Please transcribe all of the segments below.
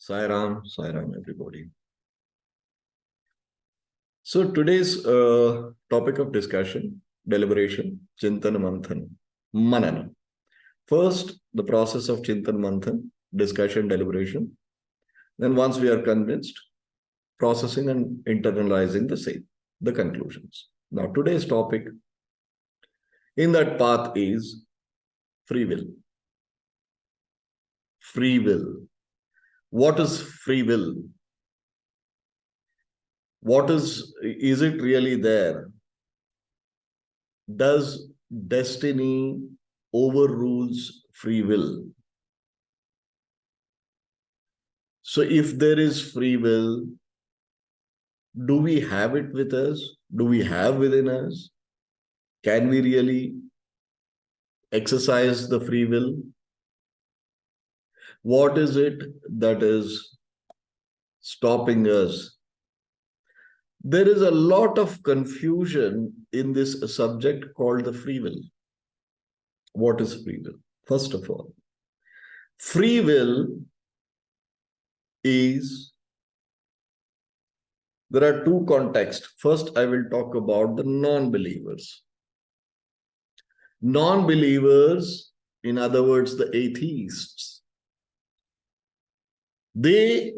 Sai Ram, everybody. So today's topic of discussion, deliberation, Chintan Manthan, Manana. First, the process of Chintan Manthan, discussion, deliberation. Then once we are convinced, processing and internalizing the same, the conclusions. Now today's topic in that path is free will. Free will. What is free will? Is it really there? Does destiny overrules free will? So if there is free will, do we have it with us? Do we have within us? Can we really exercise the free will? What is it that is stopping us? There is a lot of confusion in this subject called the free will. What is free will? First of all, free will is, there are two contexts. First, I will talk about the non-believers. Non-believers, in other words, the atheists, they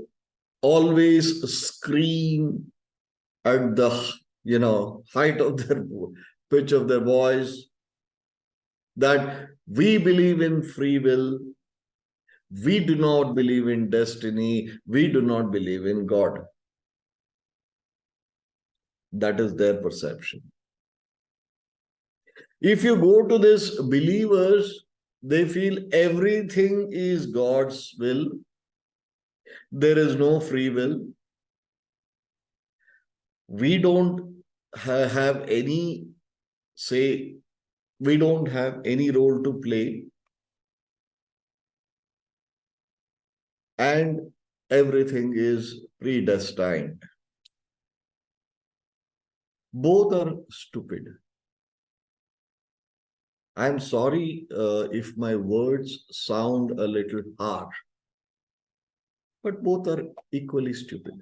always scream at the height of their pitch of their voice that we believe in free will, we do not believe in destiny, we do not believe in God. That is their perception. If you go to these believers, they feel everything is God's will. There is no free will. We don't have any say. We don't have any role to play. And everything is predestined. Both are stupid. I'm sorry if my words sound a little harsh, but both are equally stupid.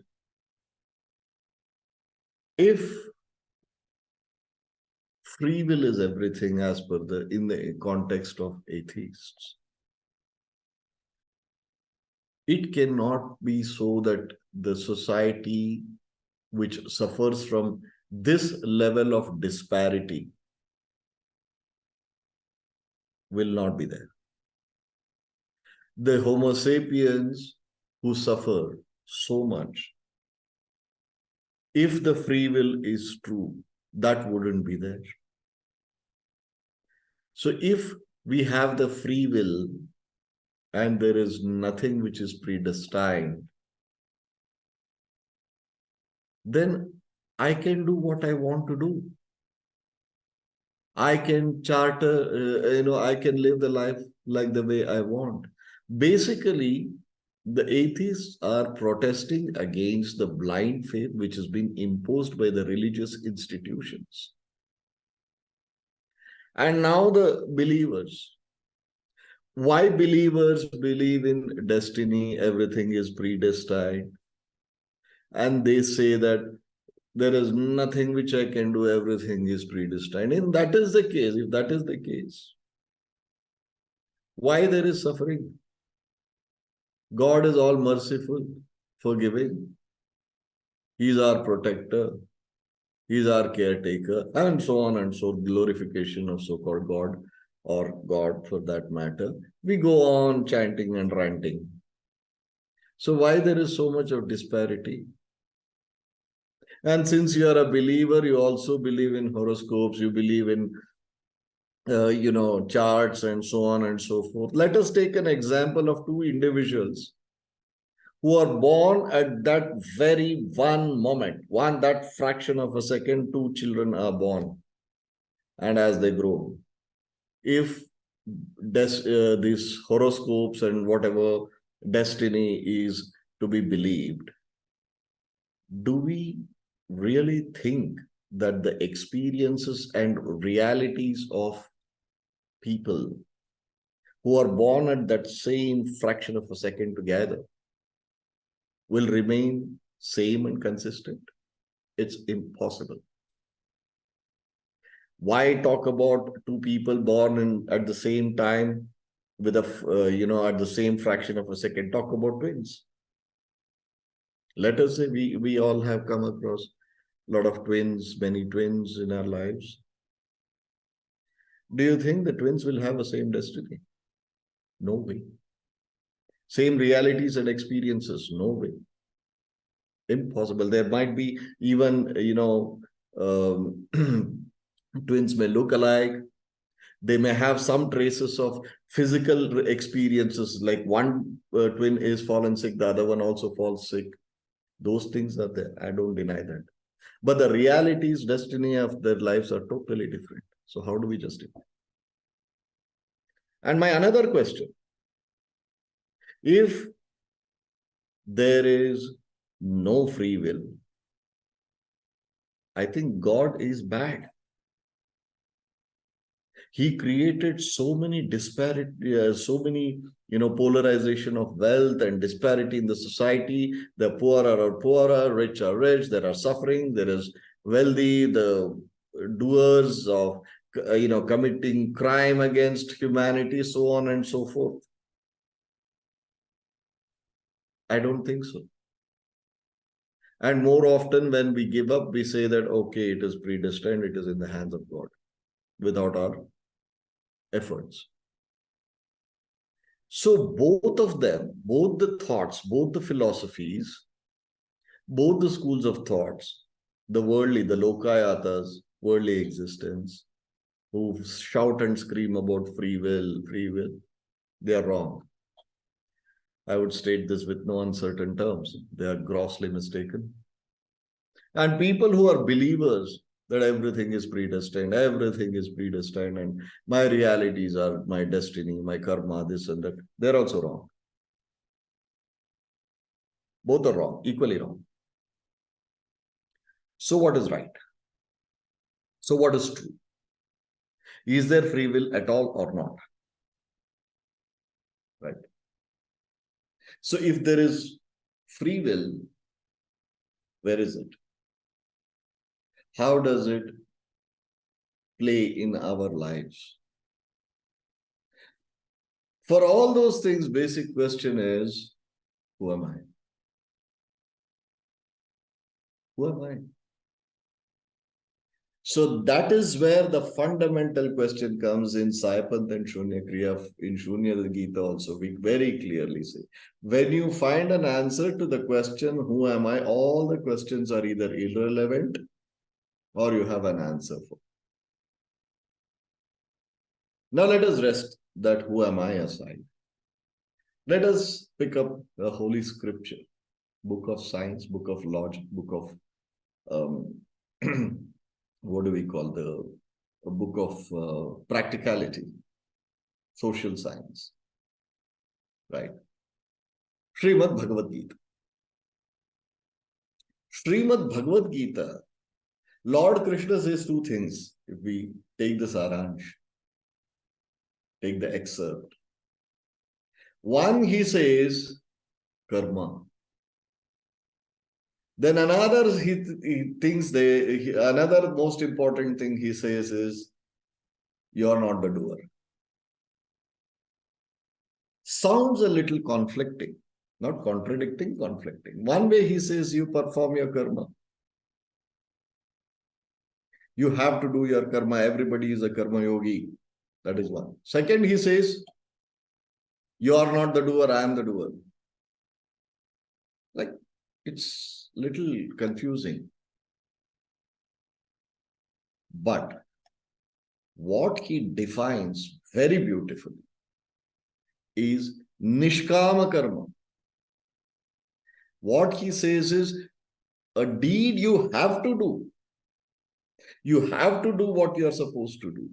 If free will is everything as per in the context of atheists, it cannot be so that the society which suffers from this level of disparity will not be there. The Homo sapiens who suffer so much, if the free will is true, that wouldn't be there. So if we have the free will and there is nothing which is predestined, then I can do what I want to do. I can charter, I can live the life like the way I want. Basically, the atheists are protesting against the blind faith which has been imposed by the religious institutions. And now the believers. Why believers believe in destiny, everything is predestined? And they say that there is nothing which I can do, everything is predestined. And that is the case. If that is the case, why there is suffering? God is all merciful, forgiving. He is our protector. He is our caretaker, and so on and so, glorification of so-called God, or God for that matter. We go on chanting and ranting. So why there is so much of disparity? And since you are a believer, you also believe in horoscopes, you believe in charts and so on and so forth. Let us take an example of two individuals who are born at that very one moment, that fraction of a second, two children are born. And as they grow, if these horoscopes and whatever destiny is to be believed, do we really think that the experiences and realities of people who are born at that same fraction of a second together, will remain same and consistent? It's impossible. Why talk about two people born at the same time with at the same fraction of a second? Talk about twins. Let us say we all have come across a lot of twins, many twins in our lives. Do you think the twins will have the same destiny? No way. Same realities and experiences? No way. Impossible. There might be even, twins may look alike. They may have some traces of physical experiences, like one twin is fallen sick, the other one also falls sick. Those things are there. I don't deny that. But the realities, destiny of their lives are totally different. So how do we justify? And my another question, if there is no free will, I think God is bad. He created so many disparity, so many, polarization of wealth and disparity in the society. The poor are poorer, rich are rich. There are suffering. There is wealthy, the doers of, committing crime against humanity, so on and so forth. I don't think so. And more often when we give up, we say that, okay, it is predestined, it is in the hands of God, without our efforts. So both of them, both the thoughts, both the philosophies, both the schools of thoughts, the worldly, the Lokayatas, worldly existence, who shout and scream about free will, they are wrong. I would state this with no uncertain terms. They are grossly mistaken. And people who are believers that everything is predestined, and my realities are my destiny, my karma, this and that, they're also wrong. Both are wrong, equally wrong. So what is right? So what is true? Is there free will at all or not? Right. So if there is free will, where is it? How does it play in our lives? For all those things, basic question is, who am I? Who am I? So that is where the fundamental question comes in Saipanth and Shunya Kriya. In Shunya, the Gita also, we very clearly say, when you find an answer to the question, who am I? All the questions are either irrelevant or you have an answer for. Now let us rest that who am I aside. Let us pick up the Holy Scripture, book of science, book of logic, book of what do we call a book of practicality, social science, right? Srimad Bhagavad Gita. Srimad Bhagavad Gita, Lord Krishna says two things. If we take the Saransh, take the excerpt. One, he says, karma. Then another, he thinks another most important thing he says is, you are not the doer. Sounds a little conflicting, not contradicting, conflicting. One way he says, you perform your karma. You have to do your karma. Everybody is a karma yogi. That is one. Second, he says, you are not the doer, I am the doer. Like, it's little confusing. But what he defines very beautifully is nishkama karma. What he says is a deed you have to do. You have to do what you are supposed to do.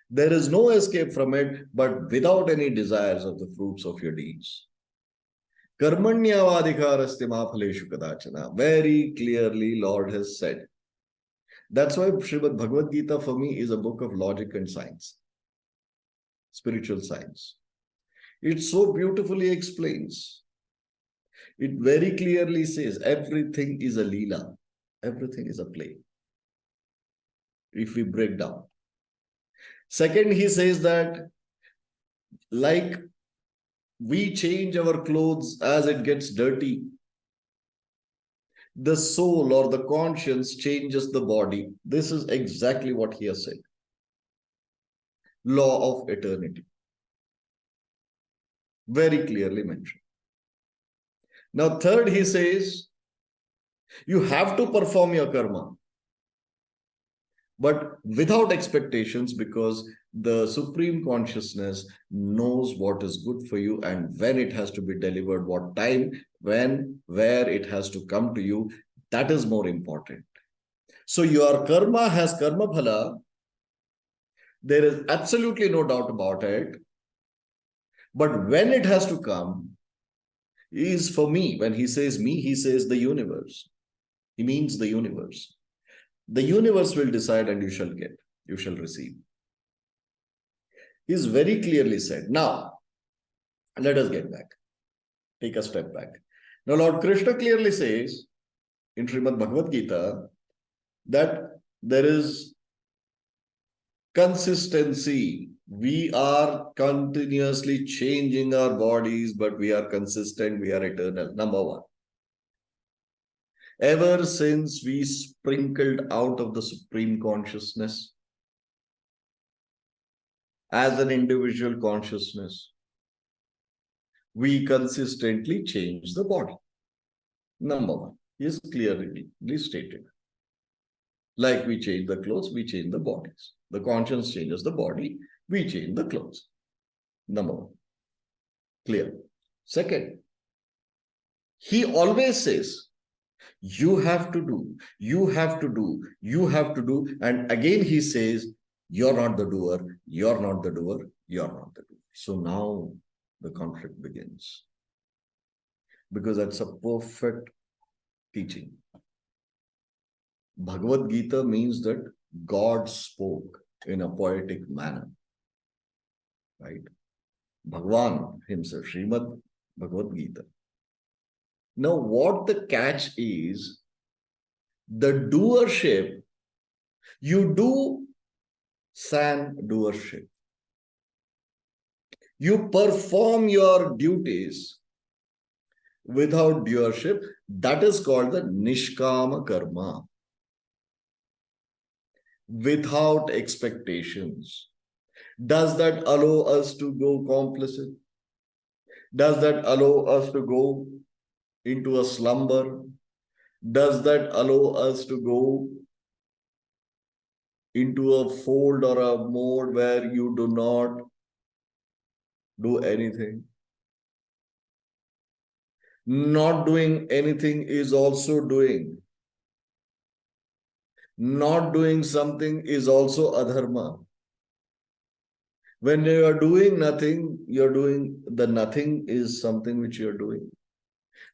There is no escape from it, but without any desires of the fruits of your deeds. Karmanyavadhikarasti ma phaleshu kadachana. Very clearly, Lord has said. That's why Srimad Bhagavad Gita for me is a book of logic and science, spiritual science. It so beautifully explains. It very clearly says everything is a leela. Everything is a play. If we break down. Second, he says that like we change our clothes as it gets dirty, the soul or the conscience changes the body. This is exactly what he has said. Law of eternity. Very clearly mentioned. Now, third, he says, you have to perform your karma, but without expectations, because the supreme consciousness knows what is good for you and when it has to be delivered, what time, when, where it has to come to you. That is more important. So your karma has karma phala. There is absolutely no doubt about it. But when it has to come, is for me. When he says me, he says the universe. He means the universe. The universe will decide and you shall get, you shall receive. He's very clearly said. Now, let us get back. Take a step back. Now, Lord Krishna clearly says in Srimad Bhagavad Gita that there is consistency. We are continuously changing our bodies, but we are consistent, we are eternal. Number one. Ever since we sprinkled out of the supreme consciousness as an individual consciousness, we consistently change the body. Number one is clearly stated. Like we change the clothes, we change the bodies. The conscience changes the body, we change the clothes. Number one. Clear. Second, he always says, you have to do, you have to do, you have to do. And again, he says, you're not the doer, you're not the doer, you're not the doer. So now the conflict begins. Because that's a perfect teaching. Bhagavad Gita means that God spoke in a poetic manner. Right? Bhagavan himself, Srimad Bhagavad Gita. Now, what the catch is, the doership, you do san doership. You perform your duties without doership. That is called the nishkama karma. Without expectations. Does that allow us to go complicit? Does that allow us to go into a slumber? Does that allow us to go into a fold or a mode where you do not do anything? Not doing anything is also doing. Not doing something is also adharma. When you are doing nothing, you're doing the nothing is something which you're doing.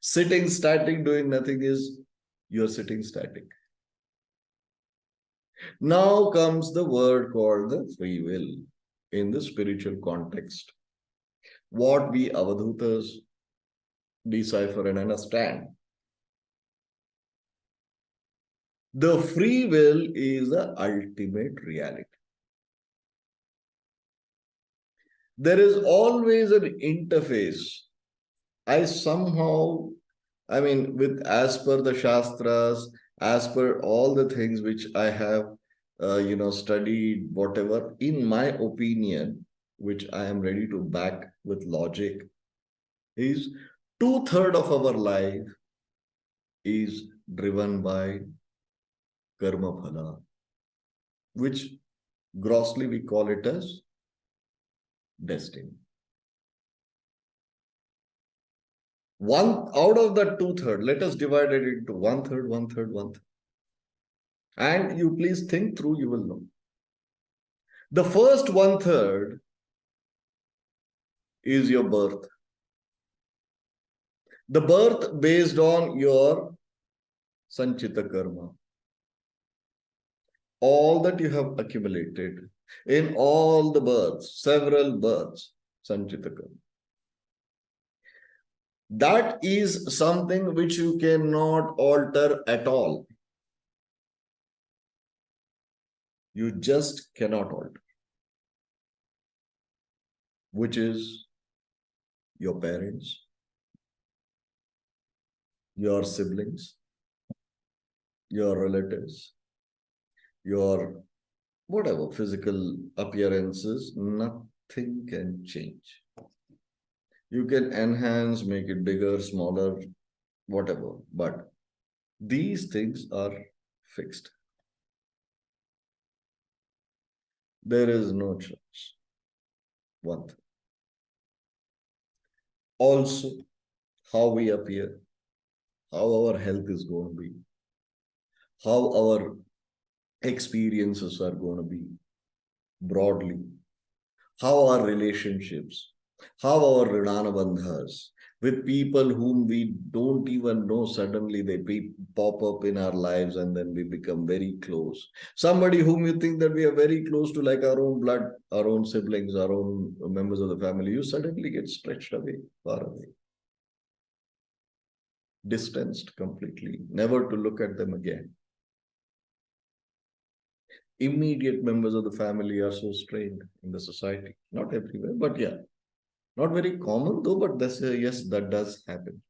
Sitting static, doing nothing is you're sitting static. Now comes the word called the free will in the spiritual context. What we Avadhutas decipher and understand. The free will is the ultimate reality. There is always an interface. With as per the Shastras, as per all the things which I have, studied, whatever, in my opinion, which I am ready to back with logic, is 2/3 of our life is driven by karma phala, which grossly we call it as destiny. One out of that 2/3, let us divide it into 1/3, 1/3, 1/3. And you please think through, you will know. The first 1/3 is your birth. The birth based on your sanchita karma. All that you have accumulated in all the births, several births, sanchita karma. That is something which you cannot alter at all. You just cannot alter, which is your parents, your siblings, your relatives, your whatever physical appearances, nothing can change. You can enhance, make it bigger, smaller, whatever, but these things are fixed. There is no choice. One thing. Also, how we appear, how our health is going to be, how our experiences are going to be broadly, how our relationships, how our Rinanabandhas with people whom we don't even know, suddenly they pop up in our lives and then we become very close. Somebody whom you think that we are very close to, like our own blood, our own siblings, our own members of the family, you suddenly get stretched away, far away, distanced completely, never to look at them again. Immediate members of the family are so strained in the society. Not everywhere, but yeah. Not very common though, but that's, yes, that does happen.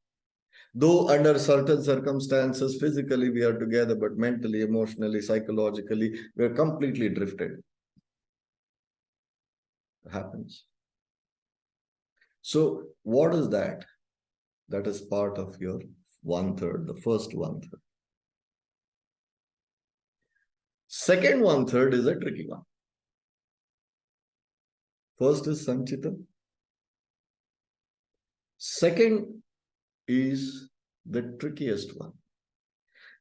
Though under certain circumstances, physically we are together, but mentally, emotionally, psychologically, we are completely drifted. It happens. So what is that? That is part of your 1/3, the first 1/3. Second 1/3 is a tricky one. First is Sanchita. Second is the trickiest one.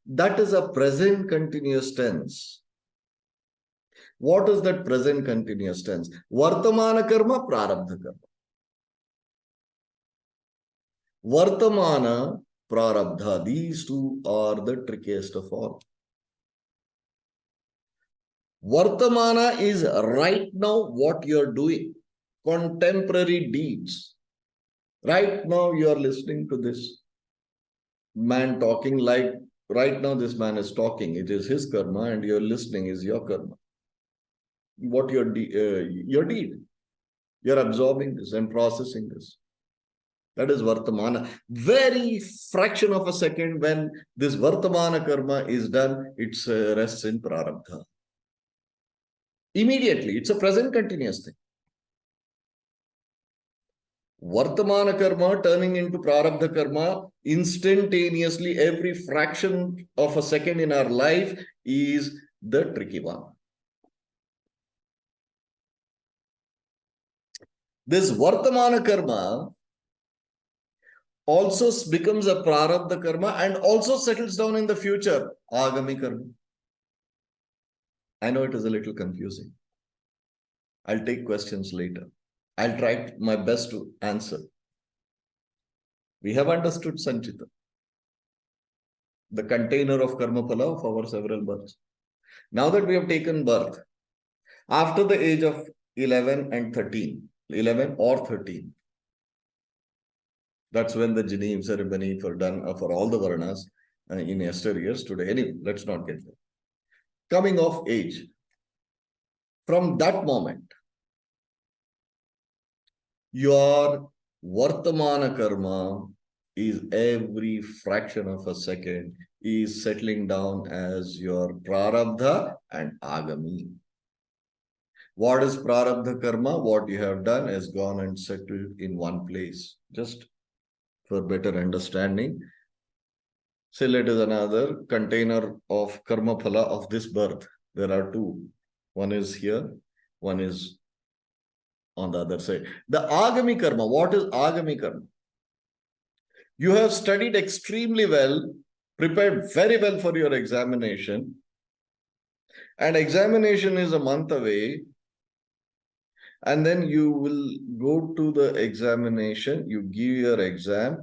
That is a present continuous tense. What is that present continuous tense? Vartamana karma, prarabdha karma. Vartamana, prarabdha. These two are the trickiest of all. Vartamana is right now what you're doing. Contemporary deeds. Right now you are listening to this man talking, like right now this man is talking. It is his karma and you're listening is your karma. What your deed. You're absorbing this and processing this. That is Vartamana. Very fraction of a second when this Vartamana karma is done, it rests in Prarabdha. Immediately, it's a present continuous thing. Vartamana karma turning into Prarabdha karma instantaneously, every fraction of a second in our life is the tricky one. This Vartamana karma also becomes a Prarabdha karma and also settles down in the future, Agami karma. I know it is a little confusing. I'll take questions later. I'll try my best to answer. We have understood Sanchita, the container of karma phala of our several births. Now that we have taken birth, after the age of 11 and 13, 11 or 13, that's when the Janine ceremony for done for all the Varnas in yesteryears today. Anyway, let's not get there. Coming of age. From that moment, your Vartamana karma is every fraction of a second is settling down as your Prarabdha and Agami. What is Prarabdha karma? What you have done has gone and settled in one place. Just for better understanding, say let us another container of karma phala of this birth. There are two. One is here, one is on the other side. The Agami karma. What is Agami karma? You have studied extremely well, prepared very well for your examination, and examination is a month away, and then you will go to the examination, you give your exam,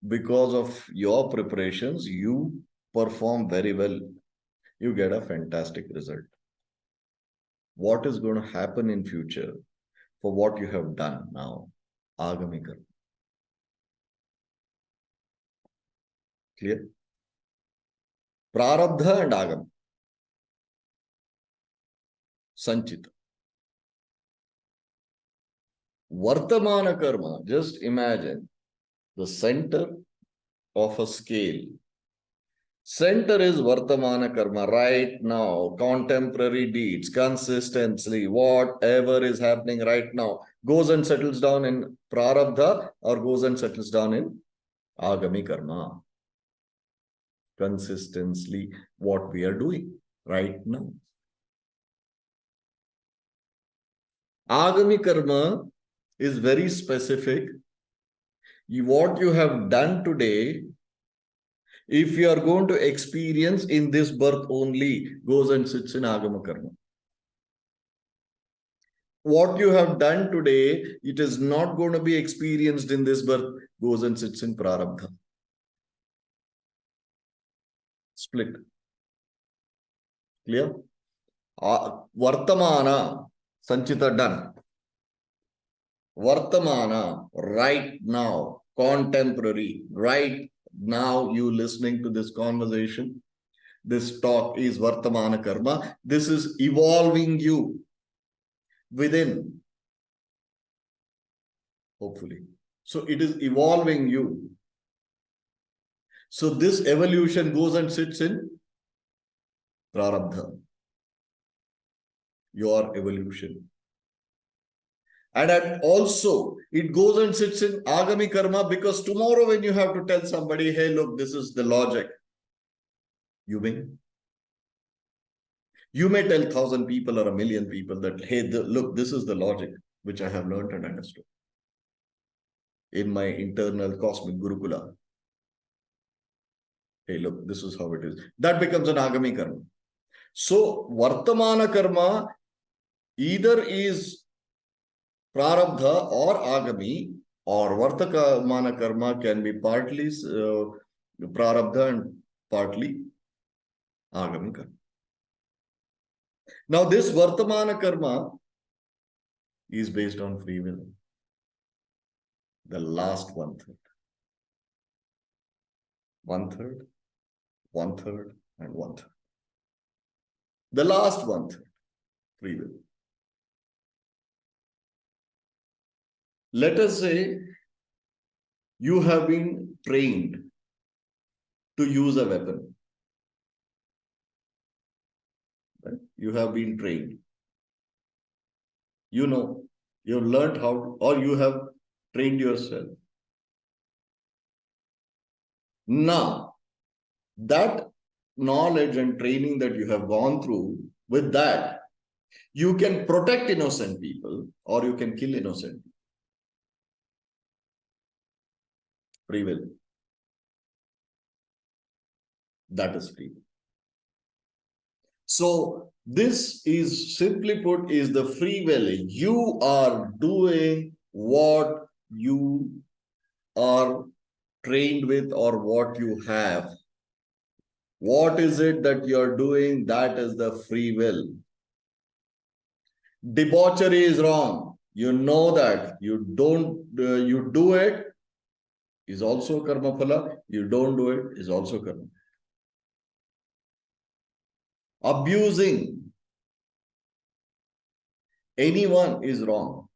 because of your preparations, you perform very well, you get a fantastic result. What is going to happen in future for what you have done now? Agami karma. Clear? Prarabdha and Agam. Sanchita. Vartamana karma, just imagine the center of a scale. Center is Vartamana karma right now, contemporary deeds, consistently, whatever is happening right now, goes and settles down in Prarabdha or goes and settles down in Agami karma. Consistently, what we are doing right now. Agami karma is very specific. What you have done today, if you are going to experience in this birth only, goes and sits in Agama karma. What you have done today, it is not going to be experienced in this birth, goes and sits in Prarabdha. Split. Clear? Vartamana, Sanchita done. Vartamana, right now, contemporary, right now, you listening to this conversation, this talk is Vartamana karma. This is evolving you within, hopefully. So it is evolving you. So this evolution goes and sits in Prarabdha, your evolution. And also, it goes and sits in Agami karma because tomorrow when you have to tell somebody, hey, look, this is the logic, you may tell 1,000 people or 1,000,000 people that, hey, look, this is the logic which I have learned and understood in my internal cosmic Gurukula. Hey, look, this is how it is. That becomes an Agami karma. So, Vartamana karma either is Prarabdha or Agami, or Vartamana karma can be partly Prarabdha and partly Agami karma. Now, this Vartamana karma is based on free will. The last 1/3. 1/3, 1/3, and 1/3. The last 1/3, free will. Let us say you have been trained to use a weapon. Right? You have been trained. You know, you've learned how, or you have trained yourself. Now, that knowledge and training that you have gone through, with that, you can protect innocent people or you can kill innocent people. Free will. That is free will. So this is, simply put, is the free will. You are doing what you are trained with or what you have. What is it that you're doing? That is the free will. Debauchery is wrong. You know that. You don't, you do it is also karma phala. You don't do it is also karma. Abusing anyone is wrong.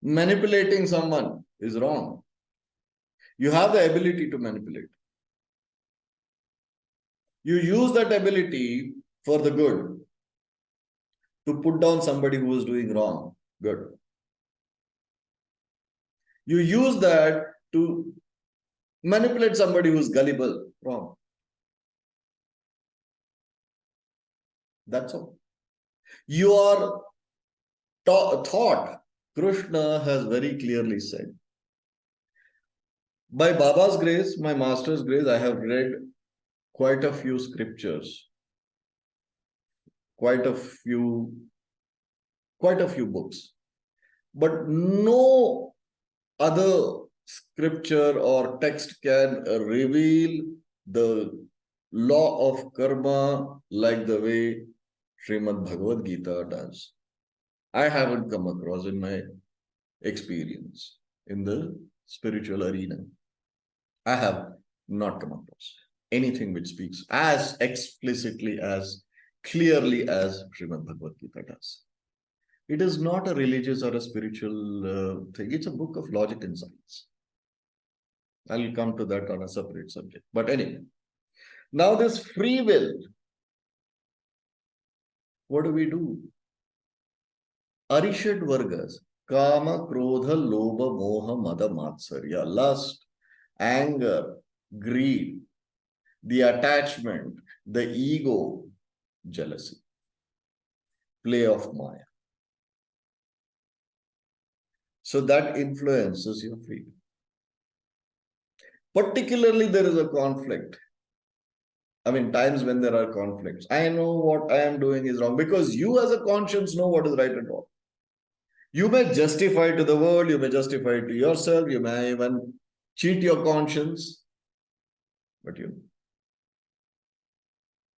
Manipulating someone is wrong. You have the ability to manipulate. You use that ability for the good. To put down somebody who is doing wrong. Good. You use that to manipulate somebody who is gullible. Wrong. That's all. You are taught. Krishna has very clearly said. By Baba's grace, my master's grace, I have read quite a few scriptures. Quite a few books. But no other scripture or text can reveal the law of karma like the way Srimad Bhagavad Gita does. I haven't come across in my experience in the spiritual arena. I have not come across anything which speaks as explicitly, as clearly as Srimad Bhagavad Gita does. It is not a religious or a spiritual thing. It's a book of logic and science. I'll come to that on a separate subject. But anyway, now this free will, what do? Arishad Vargas, Kama, Krodha, Lobha, Moha, Mada, Matsarya, lust, anger, greed, the attachment, the ego, jealousy, play of Maya. So that influences your freedom. Particularly, there is a conflict. I mean, times when there are conflicts. I know what I am doing is wrong because you, as a conscience, know what is right and wrong. You may justify to the world, you may justify to yourself, you may even cheat your conscience. But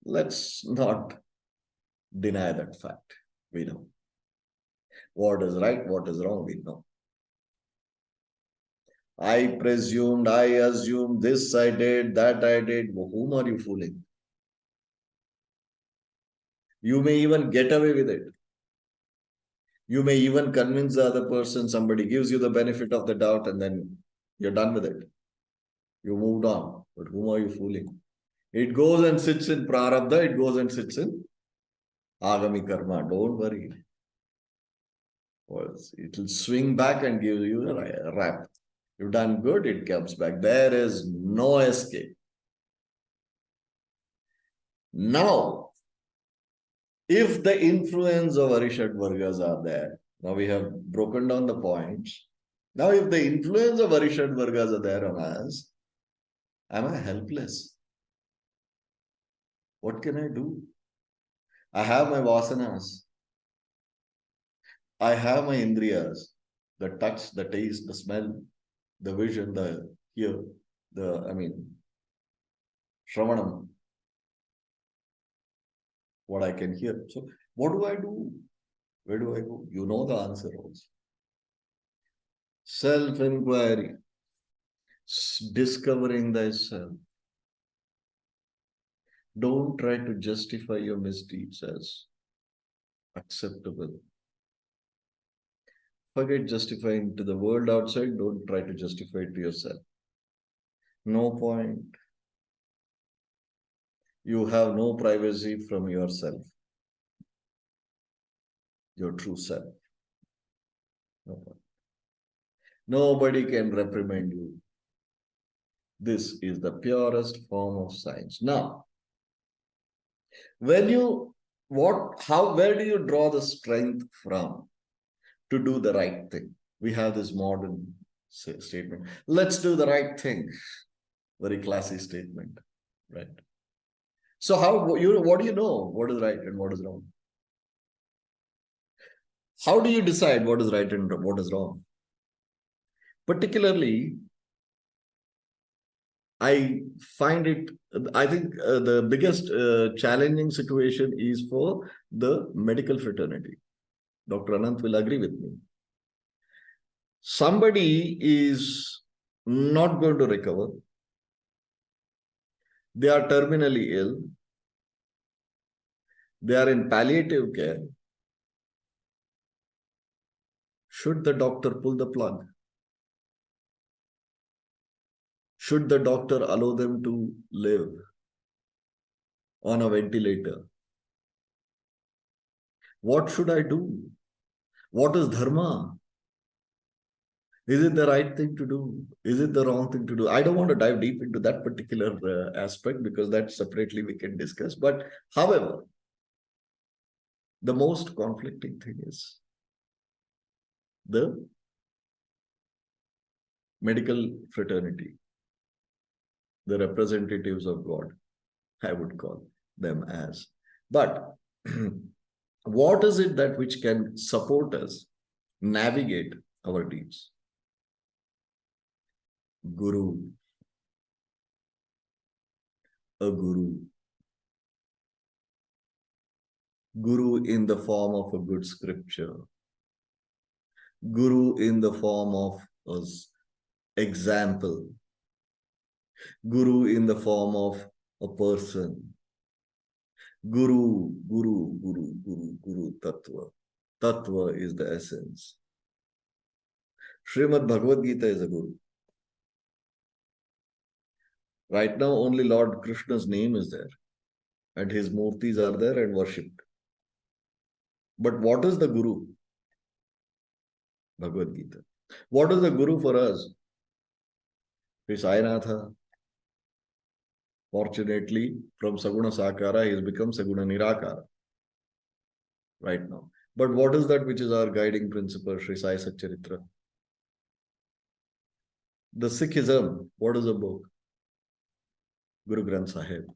let's not deny that fact. We know what is right, what is wrong, we know. I presumed, I assumed, this I did, that I did. Well, whom are you fooling? You may even get away with it. You may even convince the other person, somebody gives you the benefit of the doubt, and then you're done with it. You moved on. But whom are you fooling? It goes and sits in prarabdha, it goes and sits in agami karma. Don't worry. It will swing back and give you a rap. You've done good, it comes back. There is no escape. Now, if the influence of Arishad Vargas are there, now we have broken down the points. Now, if the influence of Arishad Vargas are there on us, am I helpless? What can I do? I have my vasanas. I have my indriyas, the touch, the taste, the smell, the vision, the hear, shravanam, what I can hear. So what do I do? Where do I go? You know the answer also. Self-inquiry, discovering thyself. Don't try to justify your misdeeds as acceptable. Forget justifying to the world outside. Don't try to justify it to yourself. No point. You have no privacy from yourself, your true self. No point. Nobody can reprimand you. This is the purest form of science. Now, where do you draw the strength from to do the right thing? We have this modern statement. Let's do the right thing. Very classy statement, right? So what do you know? What is right and what is wrong? How do you decide what is right and what is wrong? Particularly, I think the biggest challenging situation is for the medical fraternity. Dr. Anant will agree with me. Somebody is not going to recover. They are terminally ill. They are in palliative care. Should the doctor pull the plug? Should the doctor allow them to live on a ventilator? What should I do? What is dharma? Is it the right thing to do? Is it the wrong thing to do? I don't want to dive deep into that particular aspect because that separately we can discuss. But however, the most conflicting thing is the medical fraternity, the representatives of God, I would call them as. But what is it that which can support us navigate our deeds? Guru. A guru. Guru in the form of a good scripture. Guru in the form of an example. Guru in the form of a person. Guru, Guru, Guru, Guru, Guru, Tattva. Tattva is the essence. Srimad Bhagavad Gita is a Guru. Right now, only Lord Krishna's name is there, and his murtis are there and worshipped. But what is the Guru? Bhagavad Gita. What is the Guru for us? Sri Sainatha. Fortunately, from Saguna Sakara, he has become Saguna Nirakara right now. But what is that which is our guiding principle, Sri Sai Satcharitra? The Sikhism, what is the book? Guru Granth Sahib.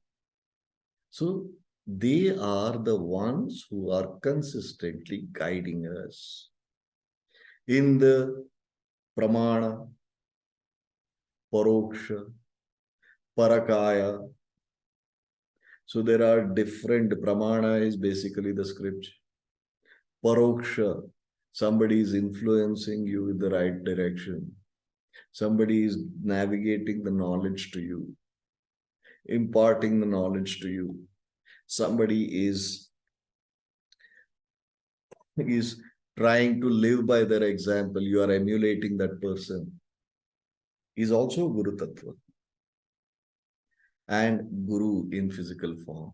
So they are the ones who are consistently guiding us in the Pramana, Paroksha, Parakaya. So there are different, Pramana is basically the scripture. Paroksha, somebody is influencing you in the right direction. Somebody is navigating the knowledge to you, imparting the knowledge to you. Somebody is trying to live by their example. You are emulating that person. Is also Guru Tattva. And Guru in physical form.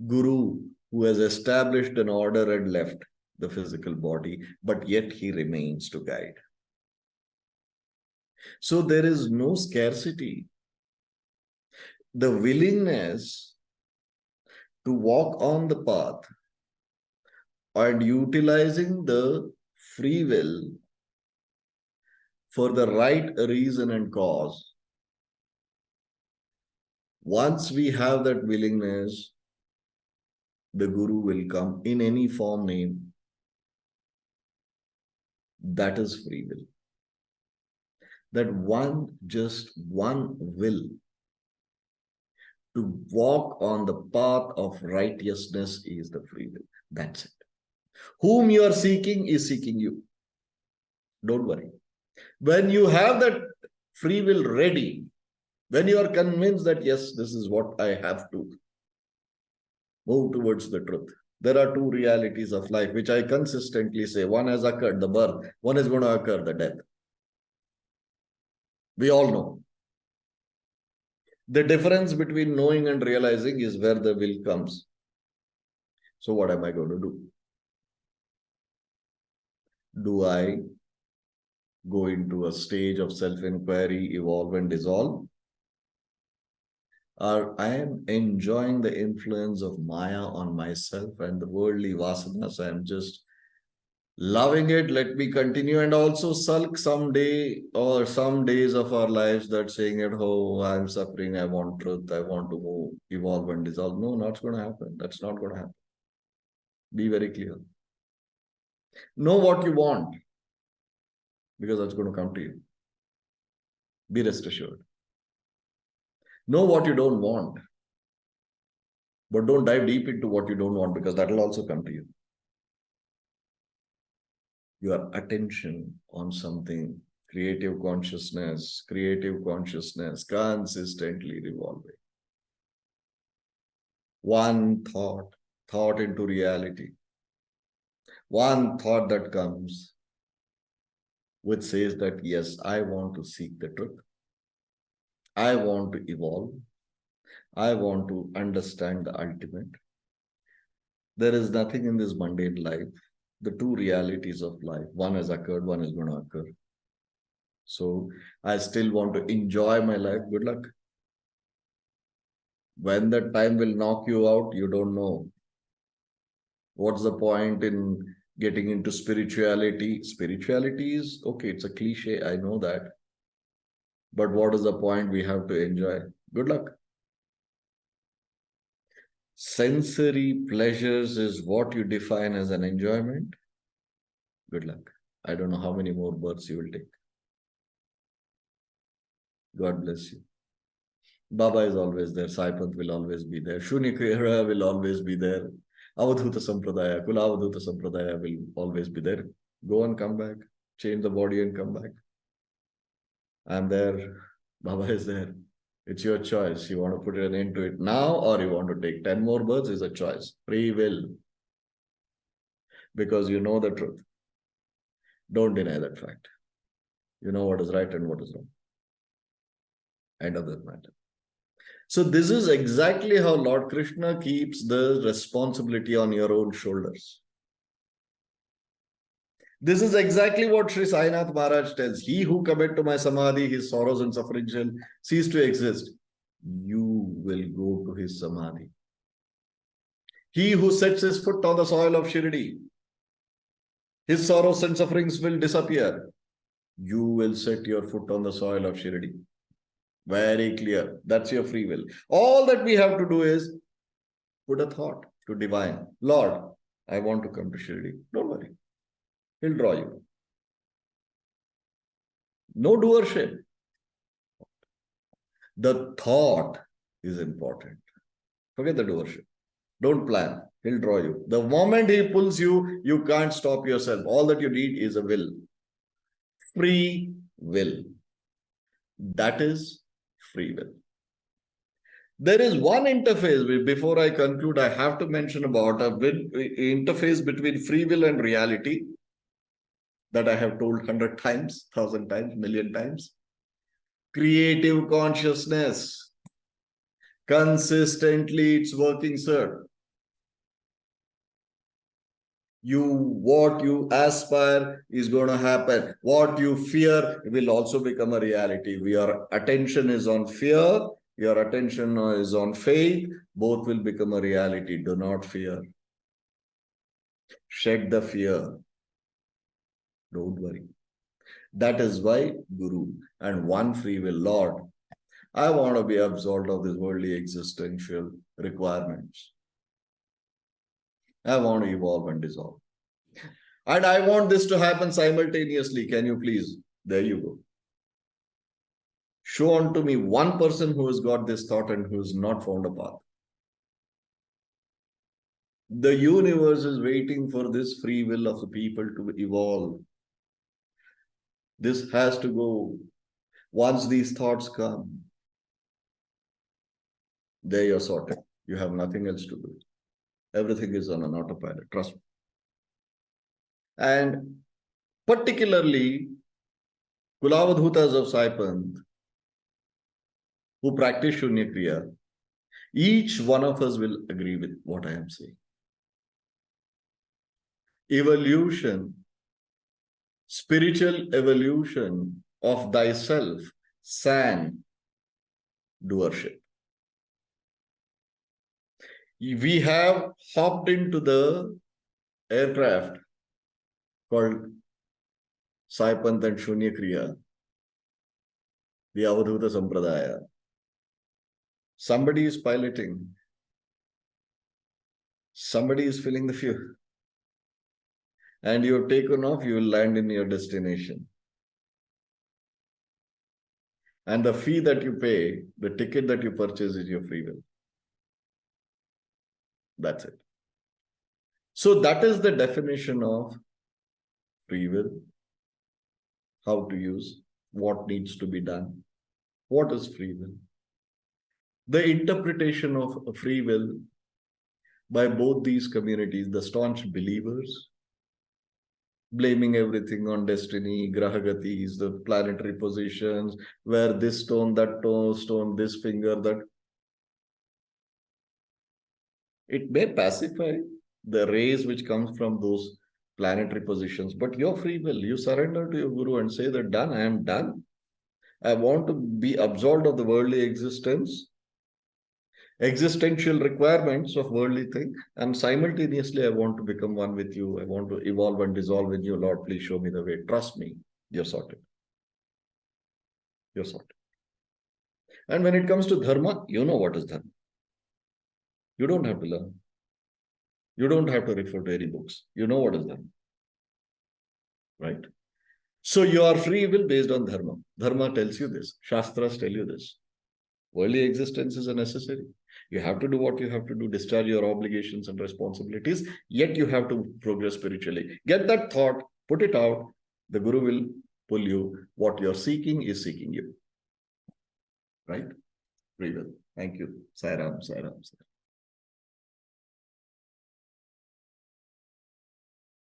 Guru who has established an order and left the physical body, but yet he remains to guide. So there is no scarcity. The willingness to walk on the path and utilizing the free will for the right reason and cause. Once we have that willingness, the Guru will come in any form, name. That is free will. That just one will to walk on the path of righteousness is the free will. That's it. Whom you are seeking is seeking you. Don't worry. When you have that free will ready, when you are convinced that, yes, this is what I have to move towards the truth. There are two realities of life, which I consistently say. One has occurred, the birth. One is going to occur, the death. We all know. The difference between knowing and realizing is where the will comes. So what am I going to do? Do I go into a stage of self-inquiry, evolve and dissolve? Or I am enjoying the influence of Maya on myself and the worldly vasanas. I am just loving it. Let me continue and also sulk someday or some days of our lives that saying it, oh, I'm suffering, I want truth, I want to move, evolve and dissolve. No, not going to happen. That's not going to happen. Be very clear. Know what you want, because that's going to come to you. Be rest assured. Know what you don't want, but don't dive deep into what you don't want, because that will also come to you. Your attention on something, creative consciousness consistently revolving. One thought into reality. One thought that comes, which says that, yes, I want to seek the truth. I want to evolve. I want to understand the ultimate. There is nothing in this mundane life. The two realities of life. One has occurred, one is going to occur. So I still want to enjoy my life. Good luck. When that time will knock you out, you don't know. What's the point in getting into spirituality? Spirituality is, okay, it's a cliche, I know that. But what is the point? We have to enjoy. Good luck. Sensory pleasures is what you define as an enjoyment. Good luck. I don't know how many more births you will take. God bless you. Baba is always there. Saipanth will always be there. Shunya will always be there. Avadhuta Sampradaya, Kula Avadhuta Sampradaya will always be there. Go and come back. Change the body and come back. I'm there. Baba is there. It's your choice. You want to put an end to it now, or you want to take 10 more births is a choice. Free will. Because you know the truth. Don't deny that fact. You know what is right and what is wrong. End of that matter. So this is exactly how Lord Krishna keeps the responsibility on your own shoulders. This is exactly what Sri Sainath Maharaj tells. He who commit to my samadhi, his sorrows and suffering shall cease to exist. You will go to his samadhi. He who sets his foot on the soil of Shirdi, his sorrows and sufferings will disappear. You will set your foot on the soil of Shirdi. Very clear. That's your free will. All that we have to do is put a thought to divine. Lord, I want to come to Shirdi. Don't worry. He'll draw you. No doership. The thought is important. Forget the doership. Don't plan. He'll draw you. The moment he pulls you, you can't stop yourself. All that you need is a will. Free will. That is free will. There is one interface, before I conclude, I have to mention about a interface between free will and reality that I have told 100 times, 1,000 times, million times. Creative consciousness. Consistently it's working, sir. What you aspire is going to happen. What you fear will also become a reality. Your attention is on fear. Your attention is on faith. Both will become a reality. Do not fear. Shed the fear. Don't worry. That is why Guru and one free will. Lord, I want to be absolved of these worldly existential requirements. I want to evolve and dissolve. And I want this to happen simultaneously. Can you please? There you go. Show unto me one person who has got this thought and who has not found a path. The universe is waiting for this free will of the people to evolve. This has to go. Once these thoughts come, there you're sorted. You have nothing else to do. Everything is on an autopilot. Trust me. And particularly, Kulavadhutas of Saipanth, who practice Shunya Kriya, each one of us will agree with what I am saying. Evolution, spiritual evolution of thyself, sang doership. We have hopped into the aircraft called Saipanth and Shunya Kriya, the Avadhuta Sampradaya. Somebody is piloting. Somebody is filling the fuel. And you have taken off, you will land in your destination. And the fee that you pay, the ticket that you purchase is your free will. That's it. So that is the definition of free will. How to use, what needs to be done. What is free will? The interpretation of free will by both these communities, the staunch believers, blaming everything on destiny, grahagatis, the planetary positions, where this stone, that stone, this finger, that. It may pacify the rays which comes from those planetary positions, but your free will, you surrender to your Guru and say that done, I am done. I want to be absolved of the worldly existence, existential requirements of worldly thing, and simultaneously I want to become one with you. I want to evolve and dissolve in you. Lord, please show me the way. Trust me, you're sorted. You're sorted. And when it comes to Dharma, you know what is Dharma. You don't have to learn. You don't have to refer to any books. You know what is Dharma. Right? So your free will based on Dharma. Dharma tells you this. Shastras tell you this. Worldly existence is a necessary. You have to do what you have to do, discharge your obligations and responsibilities, yet you have to progress spiritually. Get that thought, put it out. The Guru will pull you. What you're seeking is seeking you. right? Very well. Thank you. Sai Ram, Sai Ram, Sai Ram.